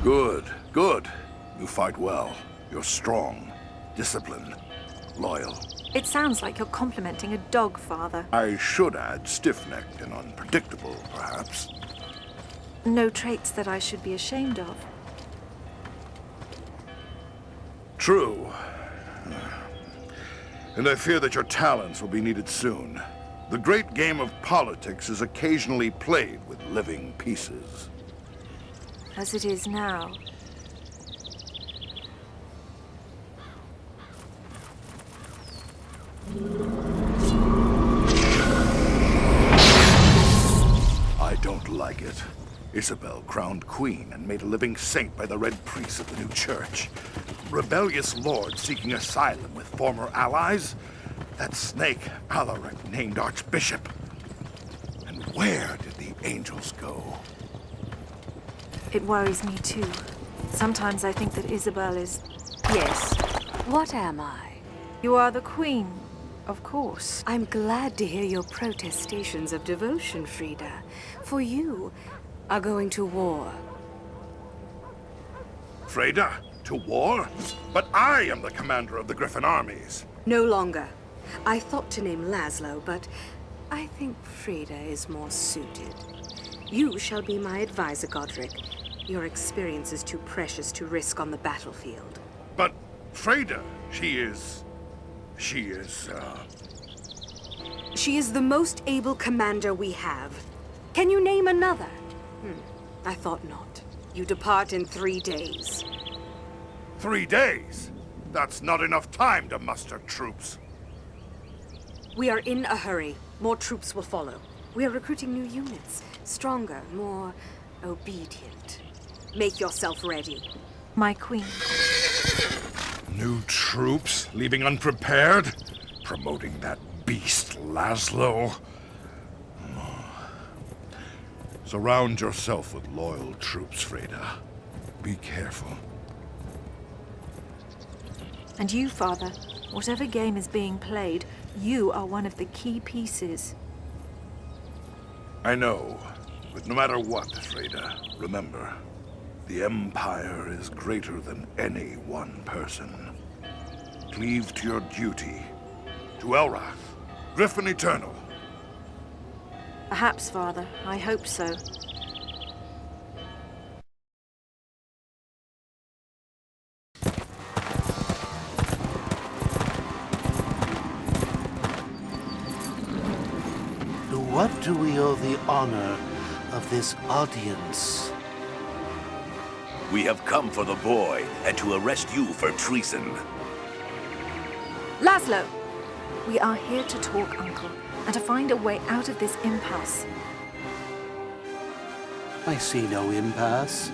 Good, good. You fight well. You're strong, disciplined, loyal. It sounds like you're complimenting a dog, Father. I should add stiff-necked and unpredictable, perhaps. No traits that I should be ashamed of. True. And I fear that your talents will be needed soon. The great game of politics is occasionally played with living pieces. As it is now. I don't like it. Isabel crowned queen and made a living saint by the red priests of the new church. Rebellious lords seeking asylum with former allies. That snake, Alaric, named archbishop. And where did the angels go? It worries me too. Sometimes I think that Isabel is... Yes. What am I? You are the queen, of course. I'm glad to hear your protestations of devotion, Frida. For you are going to war. Freda, to war? But I am the commander of the Griffin armies. No longer. I thought to name Laszlo, but I think Frida is more suited. You shall be my advisor, Godric. Your experience is too precious to risk on the battlefield. But Freda, she is... She is the most able commander we have. Can you name another? I thought not. You depart in 3 days. 3 days? That's not enough time to muster troops. We are in a hurry. More troops will follow. We are recruiting new units. Stronger, more obedient. Make yourself ready. My queen. New troops, leaving unprepared? Promoting that beast, Laszlo? Surround yourself with loyal troops, Freda. Be careful. And you, Father, whatever game is being played, you are one of the key pieces. I know, but no matter what, Freda, remember, the Empire is greater than any one person. Cleave to your duty, to Elrath, Griffin Eternal. Perhaps, Father. I hope so. To what do we owe the honor of this audience? We have come for the boy and to arrest you for treason. Laszlo! We are here to talk, Uncle, and to find a way out of this impasse. I see no impasse.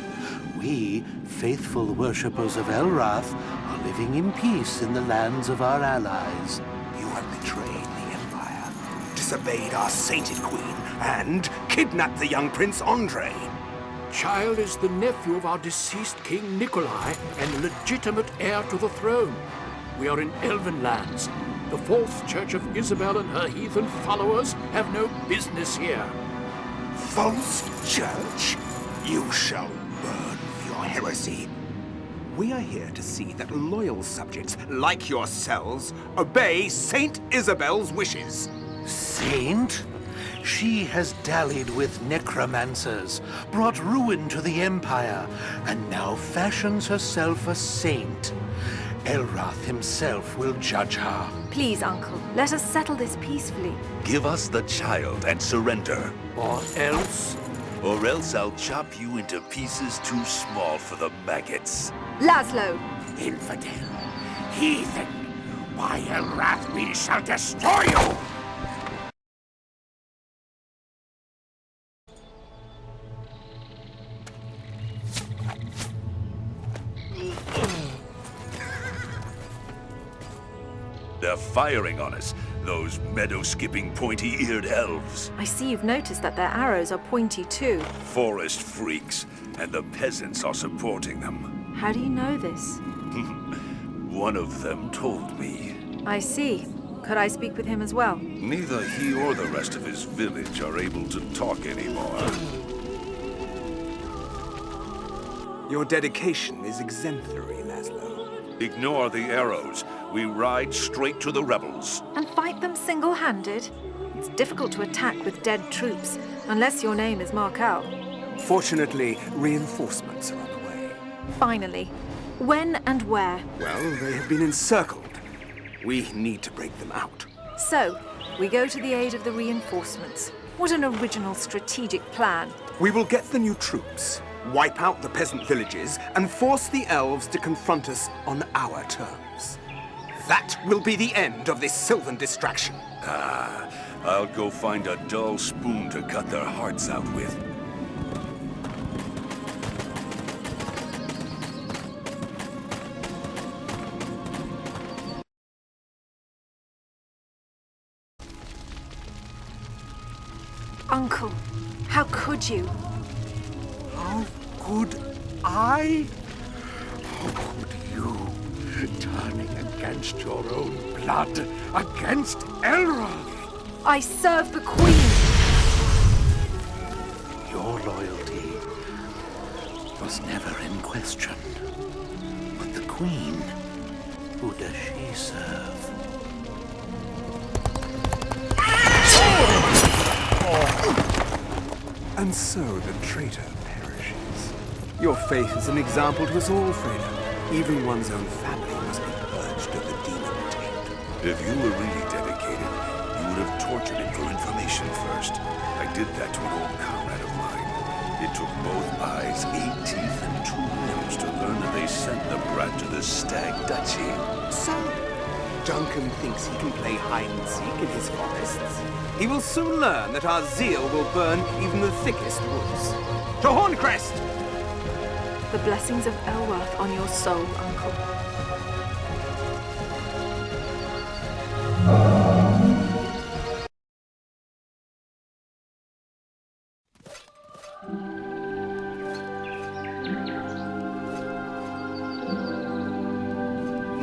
We, faithful worshippers of Elrath, are living in peace in the lands of our allies. You have betrayed the Empire, disobeyed our sainted queen, and kidnapped the young Prince Andre. Child is the nephew of our deceased King Nikolai and legitimate heir to the throne. We are in Elven lands. The false church of Isabel and her heathen followers have no business here. False church? You shall burn for your heresy. We are here to see that loyal subjects like yourselves obey Saint Isabel's wishes. Saint? She has dallied with necromancers, brought ruin to the Empire, and now fashions herself a saint. Elrath himself will judge her. Please, Uncle, let us settle this peacefully. Give us the child and surrender. Or else... Or else I'll chop you into pieces too small for the maggots. Laszlo! Infidel, heathen, by Elrath we shall destroy you! They're firing on us, those meadow-skipping, pointy-eared elves. I see you've noticed that their arrows are pointy too. Forest freaks, and the peasants are supporting them. How do you know this? One of them told me. I see. Could I speak with him as well? Neither he or the rest of his village are able to talk anymore. Your dedication is exemplary, Laszlo. Ignore the arrows. We ride straight to the rebels. And fight them single-handed? It's difficult to attack with dead troops, unless your name is Markel. Fortunately, reinforcements are on the way. Finally. When and where? Well, they have been encircled. We need to break them out. So, we go to the aid of the reinforcements. What an original strategic plan. We will get the new troops, wipe out the peasant villages, and force the elves to confront us on our terms. That will be the end of this Sylvan distraction. I'll go find a dull spoon to cut their hearts out with. Uncle, how could you? How could I? How could you, turning against your own blood, against Elrond? I serve the Queen! Your loyalty was never in question. But the Queen, who does she serve? And so the traitor perishes. Your faith is an example to us all, Freda. Even one's own family must be purged of the demon taint. If you were really dedicated, you would have tortured him for information first. I did that to an old comrade of mine. It took both eyes, 8 teeth, and 2 limbs to learn that they sent the brat to the Stag Duchy. So, Duncan thinks he can play hide-and-seek in his forests. He will soon learn that our zeal will burn even the thickest woods. To Horncrest! The blessings of Elworth on your soul, Uncle.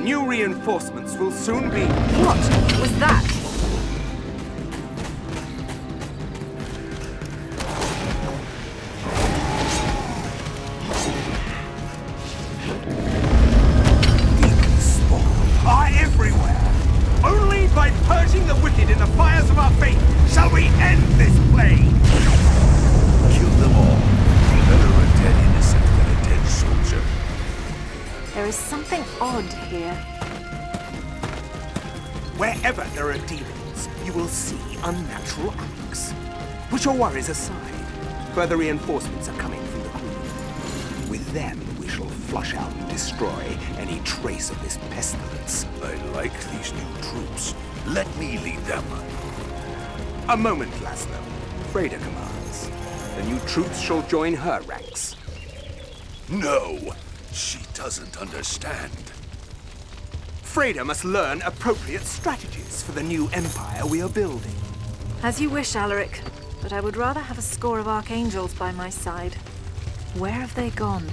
New reinforcements will soon be... What was that? Are everywhere. Only by purging the wicked in the fires of our faith shall we end this plague. Kill them all. Better a dead innocent than a dead soldier. There is something odd here. Wherever there are demons, you will see unnatural acts. Put your worries aside. Further reinforcements are coming from the Queen. With them, we shall flush out and destroy any trace of this pestilence. I like these new troops. Let me lead them. A moment, Laszlo. Freda commands. The new troops shall join her ranks. No, she doesn't understand. Freda must learn appropriate strategies for the new empire we are building. As you wish, Alaric, but I would rather have a score of archangels by my side. Where have they gone?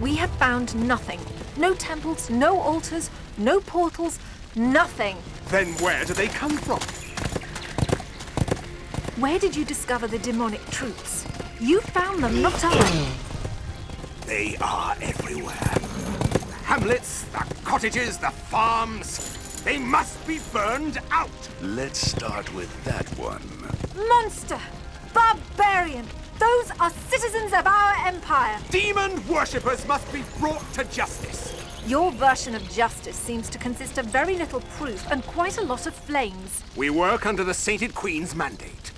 We have found nothing. No temples, no altars, no portals, nothing. Then where do they come from? Where did you discover the demonic troops? You found them, not I. They are everywhere. The hamlets, the cottages, the farms. They must be burned out. Let's start with that one. Monster! Barbarian! Those are citizens of our empire! Demon worshippers must be brought to justice. Your version of justice seems to consist of very little proof and quite a lot of flames. We work under the Sainted Queen's mandate.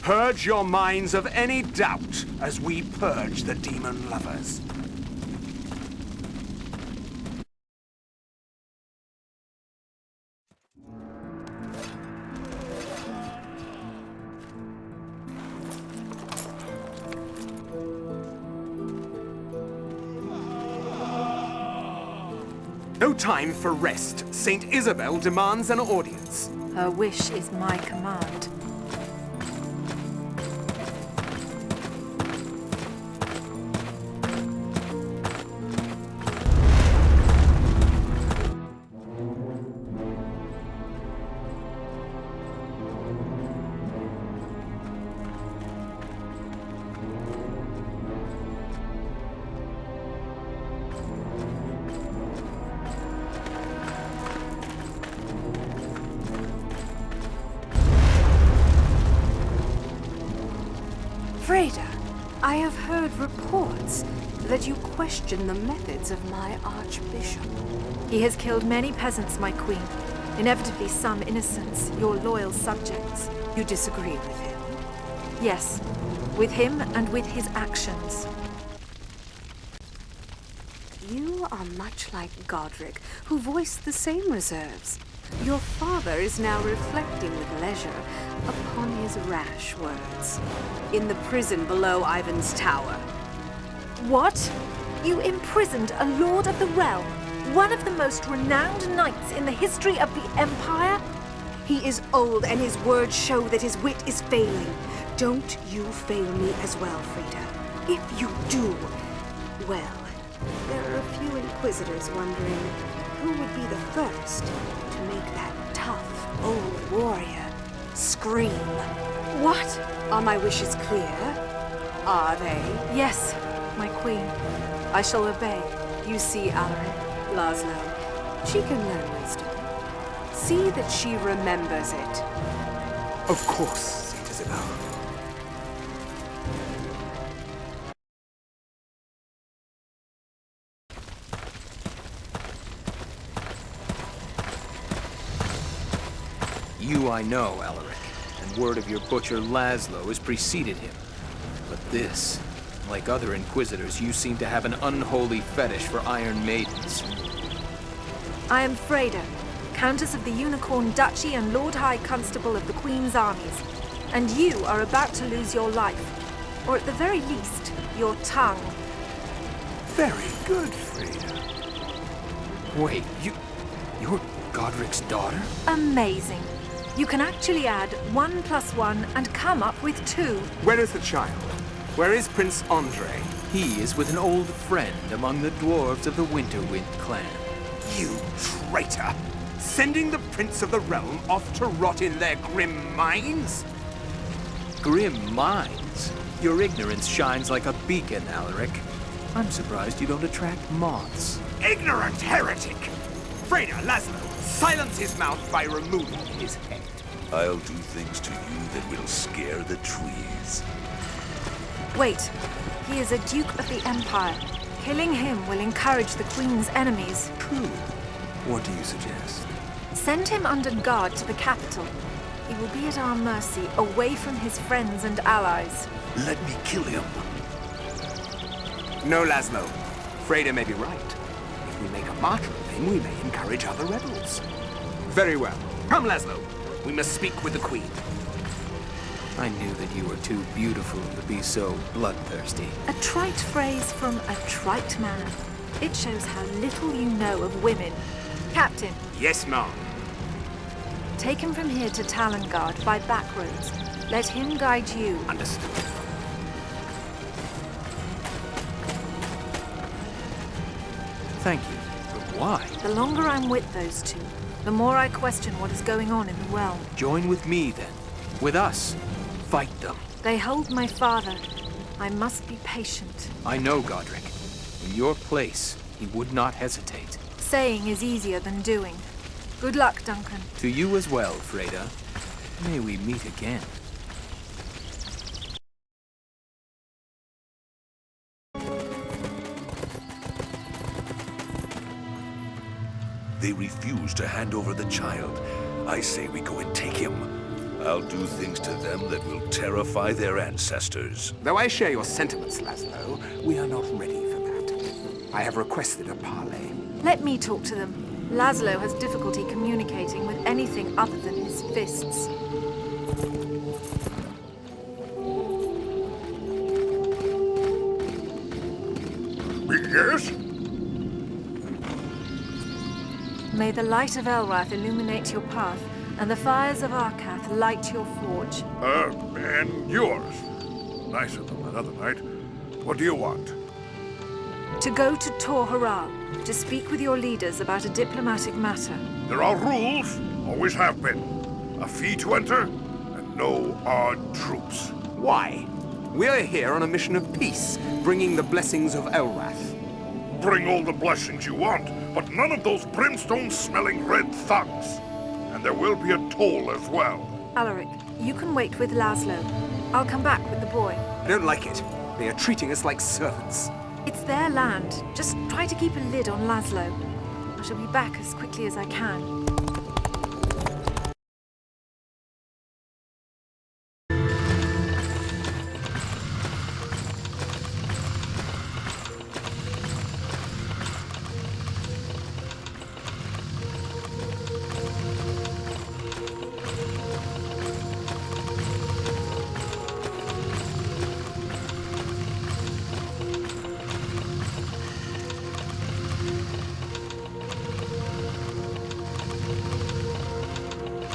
Purge your minds of any doubt as we purge the demon lovers. No time for rest. Saint Isabel demands an audience. Her wish is my command. Freda, I have heard reports that you question the methods of my archbishop. He has killed many peasants, my queen. Inevitably some innocents, your loyal subjects. You disagree with him? Yes, with him and with his actions. You are much like Godric, who voiced the same reserves. Your father is now reflecting with leisure upon his rash words. In the prison below Ivan's tower. What? You imprisoned a Lord of the Realm, one of the most renowned knights in the history of the Empire? He is old, and his words show that his wit is failing. Don't you fail me as well, Freda. If you do, well, there are a few inquisitors wondering who would be the first to make that tough old warrior scream. What? Are my wishes clear? Are they? Yes, my queen. I shall obey. You see, Alaric, Laszlo, she can learn wisdom. See that she remembers it. Of course, Saint Isabel. You I know, Alaric, and word of your butcher Laszlo has preceded him. But this, like other Inquisitors, you seem to have an unholy fetish for Iron Maidens. I am Freda, Countess of the Unicorn Duchy and Lord High Constable of the Queen's armies. And you are about to lose your life, or at the very least, your tongue. Very good, Freda. Wait, you're Godric's daughter? Amazing. You can actually add 1 + 1 and come up with 2. Where is the child? Where is Prince Andre? He is with an old friend among the dwarves of the Winterwind clan. You traitor! Sending the Prince of the Realm off to rot in their grim mines? Grim minds? Your ignorance shines like a beacon, Alaric. I'm surprised you don't attract moths. Ignorant heretic! Freda, Laszlo, silence his mouth by removing his head. I'll do things to you that will scare the trees. Wait, he is a Duke of the Empire. Killing him will encourage the Queen's enemies. True. What do you suggest? Send him under guard to the capital. He will be at our mercy, away from his friends and allies. Let me kill him. No, Laszlo. Freda may be right. If we make a martyr of him, we may encourage other rebels. Very well. Come, Laszlo. We must speak with the Queen. I knew that you were too beautiful to be so bloodthirsty. A trite phrase from a trite man. It shows how little you know of women. Captain, Yes, ma'am. take him from here to Talongard by back roads. Let him guide you. Understood. Thank you, but why? The longer I'm with those two, the more I question what is going on in the realm. Join with me, then. With us. Fight them. They hold my father. I must be patient. I know Godric. In your place, he would not hesitate. Saying is easier than doing. Good luck, Duncan. To you as well, Freda. May we meet again. They refuse to hand over the child. I say we go and take him. I'll do things to them that will terrify their ancestors. Though I share your sentiments, Laszlo, we are not ready for that. I have requested a parley. Let me talk to them. Laszlo has difficulty communicating with anything other than his fists. Yes? May the light of Elrath illuminate your path, and the fires of Arcath light your forge. And yours. Nicer than that other night. What do you want? To go to Tor Haral, to speak with your leaders about a diplomatic matter. There are rules, always have been. A fee to enter, and no odd troops. Why? We're here on a mission of peace, bringing the blessings of Elrath. Bring all the blessings you want, but none of those brimstone-smelling red thugs. And there will be a toll as well. Alaric, you can wait with Laszlo. I'll come back with the boy. I don't like it. They are treating us like servants. It's their land. Just try to keep a lid on Laszlo. I shall be back as quickly as I can.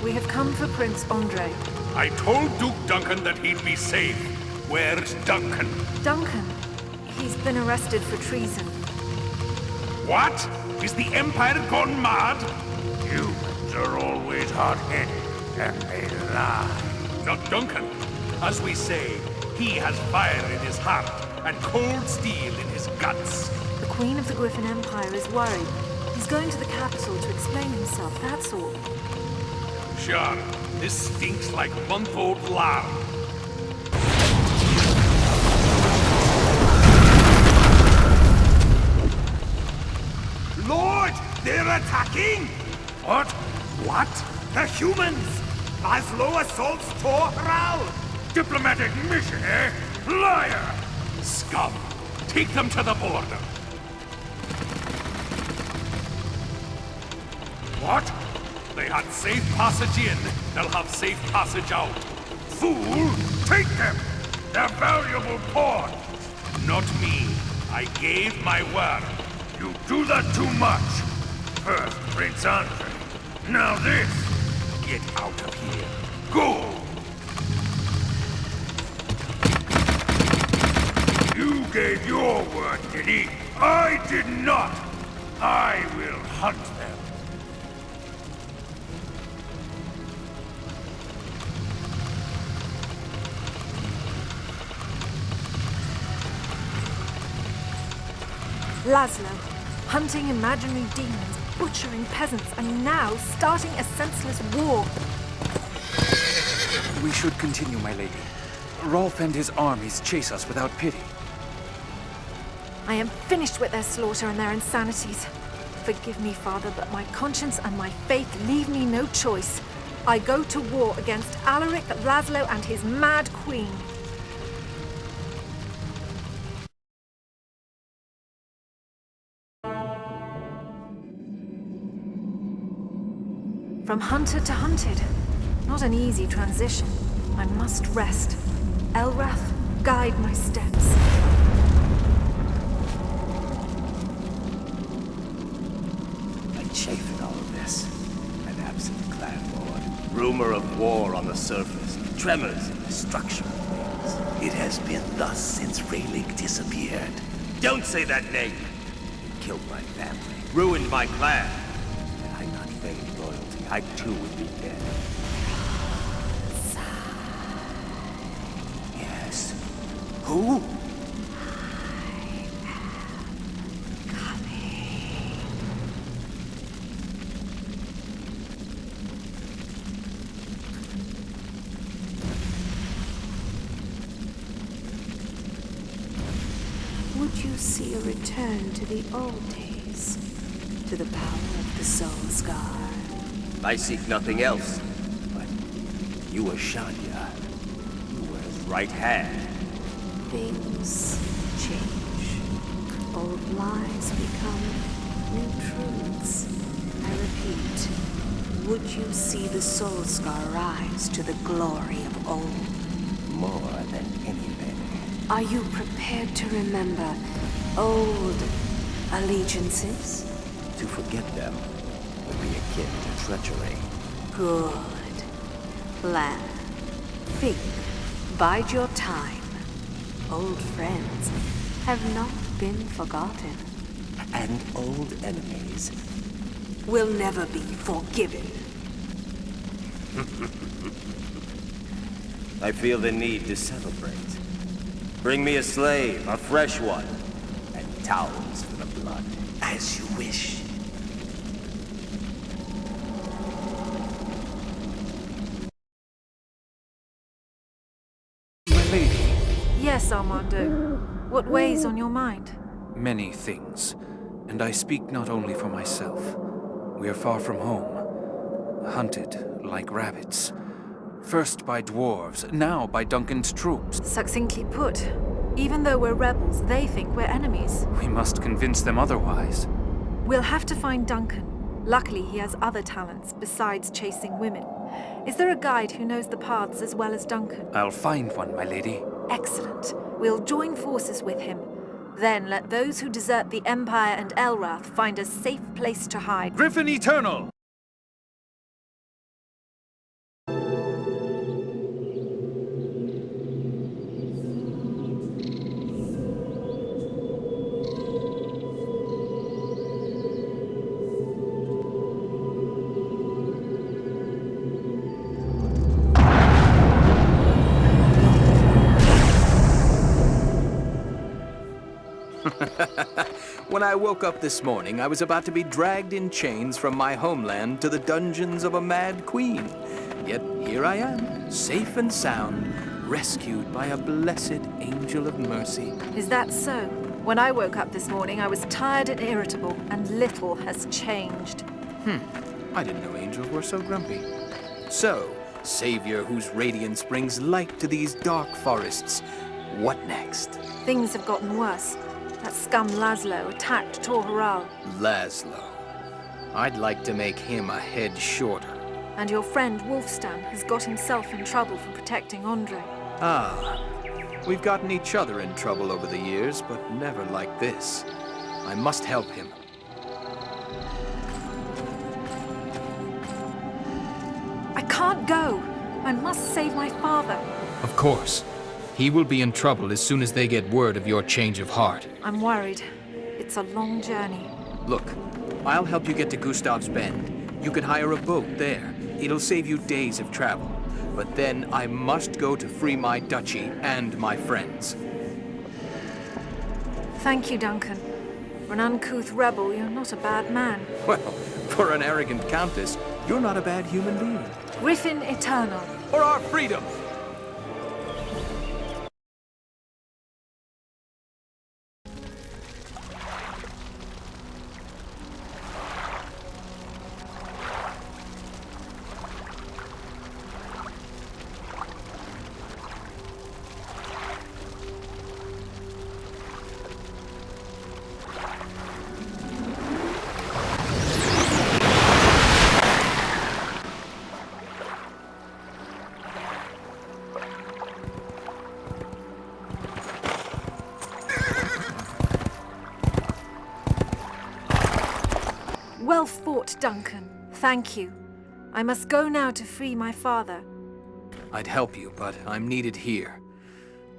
We have come for Prince Andre. I told Duke Duncan that he'd be safe. Where's Duncan? Duncan? He's been arrested for treason. What? Is the Empire gone mad? Humans are always hot-headed, and they lie. Not Duncan. As we say, he has fire in his heart and cold steel in his guts. The Queen of the Griffin Empire is worried. He's going to the capital to explain himself, that's all. Sure, this stinks like month-old lard. Lord, they're attacking! What? What? The humans! Laszlo assaults Tor Hral! Diplomatic mission, eh? Liar! Scum! Take them to the border! What? They had safe passage in, they'll have safe passage out. Fool! Take them! They're valuable pawn! Not me. I gave my word. You do that too much. First, Prince Andre. Now this. Get out of here. Go! You gave your word, did he? I did not! I will hunt them. Laszlo, hunting imaginary demons, butchering peasants, and now starting a senseless war. We should continue, my lady. Rolf and his armies chase us without pity. I am finished with their slaughter and their insanities. Forgive me, Father, but my conscience and my faith leave me no choice. I go to war against Alaric, Laszlo, and his mad queen. From hunter to hunted. Not an easy transition. I must rest. Elrath, guide my steps. I chafe at all of this. An absent clan lord. Rumor of war on the surface. Tremors and destruction of things. It has been thus since Rayleigh disappeared. Don't say that name! He killed my family. Ruined my clan. Had I not feigned loyalty, I too would be dead. Yes. Who? Would you see a return to the old days? To the power of the Soul Scar? I seek nothing else. But you were Shanya. You were his right hand. Things change. Old lies become new truths. I repeat, would you see the Soul Scar rise to the glory of old? More than anything. Are you prepared to remember old allegiances? To forget them would be akin to treachery. Good. Plan. Think. Bide your time. Old friends have not been forgotten. And old enemies Will never be forgiven. I feel the need to celebrate. Bring me a slave, a fresh one, and towels for the blood. As you wish. Yes, Armando. What weighs on your mind? Many things. And I speak not only for myself. We are far from home. Hunted like rabbits. First by dwarves, now by Duncan's troops. Succinctly put. Even though we're rebels, they think we're enemies. We must convince them otherwise. We'll have to find Duncan. Luckily, he has other talents besides chasing women. Is there a guide who knows the paths as well as Duncan? I'll find one, my lady. Excellent. We'll join forces with him. Then let those who desert the Empire and Elrath find a safe place to hide. Griffin Eternal! When I woke up this morning, I was about to be dragged in chains from my homeland to the dungeons of a mad queen. Yet here I am, safe and sound, rescued by a blessed angel of mercy. Is that so? When I woke up this morning, I was tired and irritable, and little has changed. I didn't know angels were so grumpy. So, savior whose radiance brings light to these dark forests, what next? Things have gotten worse. That scum Laszlo attacked Torharal. Laszlo. I'd like to make him a head shorter. And your friend Wolfstan has got himself in trouble for protecting Andre. Ah, we've gotten each other in trouble over the years, but never like this. I must help him. I can't go. I must save my father. Of course. He will be in trouble as soon as they get word of your change of heart. I'm worried. It's a long journey. Look, I'll help you get to Gustav's Bend. You can hire a boat there. It'll save you days of travel. But then I must go to free my duchy and my friends. Thank you, Duncan. For an uncouth rebel, you're not a bad man. Well, for an arrogant countess, you're not a bad human being. Griffin Eternal. For our freedom! Well fought, Duncan. Thank you. I must go now to free my father. I'd help you, but I'm needed here.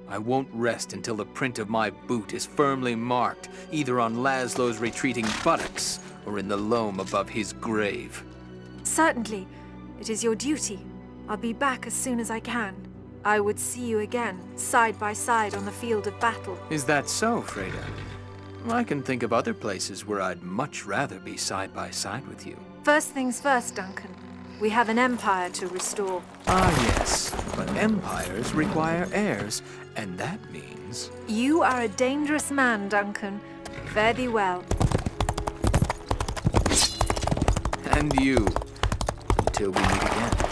I won't rest until the print of my boot is firmly marked, either on Laszlo's retreating buttocks or in the loam above his grave. Certainly. It is your duty. I'll be back as soon as I can. I would see you again, side by side on the field of battle. Is that so, Freda? I can think of other places where I'd much rather be side by side with you. First things first, Duncan. We have an empire to restore. Ah, yes. But empires require heirs, and that means... You are a dangerous man, Duncan. Fare thee well. And you. Until we meet again.